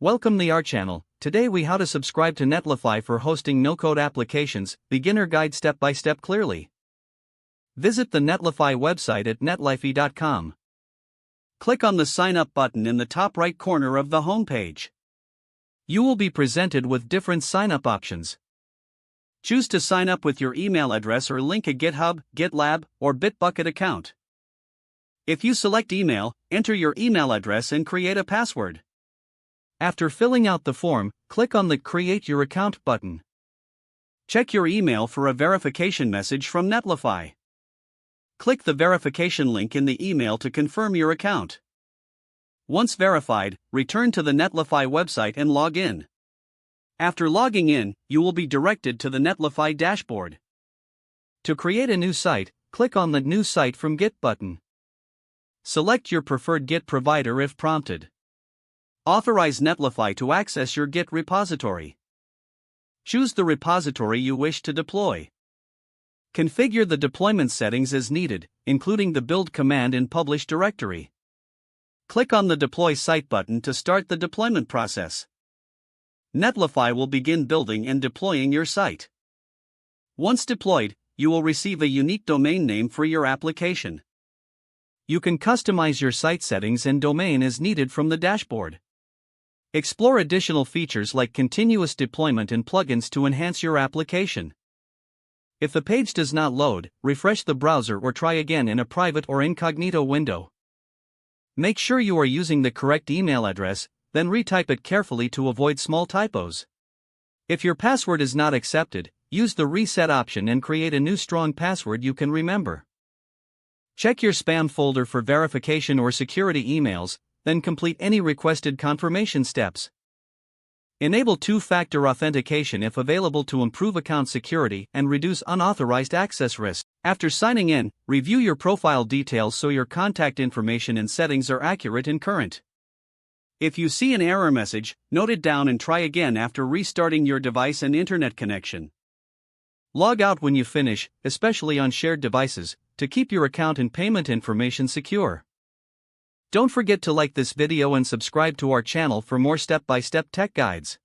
Welcome to our channel. Today we how to subscribe to Netlify for hosting no-code applications, beginner guide step-by-step clearly. Visit the Netlify website at netlify.com. Click on the sign up button in the top right corner of the home page. You will be presented with different sign up options. Choose to sign up with your email address or link a GitHub, GitLab, or Bitbucket account. If you select email, enter your email address and create a password. After filling out the form, click on the Create Your Account button. Check your email for a verification message from Netlify. Click the verification link in the email to confirm your account. Once verified, return to the Netlify website and log in. After logging in, you will be directed to the Netlify dashboard. To create a new site, click on the New Site from Git button. Select your preferred Git provider if prompted. Authorize Netlify to access your Git repository. Choose the repository you wish to deploy. Configure the deployment settings as needed, including the build command in publish directory. Click on the Deploy Site button to start the deployment process. Netlify will begin building and deploying your site. Once deployed, you will receive a unique domain name for your application. You can customize your site settings and domain as needed from the dashboard. Explore additional features like continuous deployment and plugins to enhance your application. If the page does not load, refresh the browser or try again in a private or incognito window. Make sure you are using the correct email address, then retype it carefully to avoid small typos. If your password is not accepted, use the reset option and create a new strong password you can remember. Check your spam folder for verification or security emails, then complete any requested confirmation steps. Enable two-factor authentication if available to improve account security and reduce unauthorized access risk. After signing in, review your profile details so your contact information and settings are accurate and current. If you see an error message, note it down and try again after restarting your device and internet connection. Log out when you finish, especially on shared devices, to keep your account and payment information secure. Don't forget to like this video and subscribe to our channel for more step-by-step tech guides.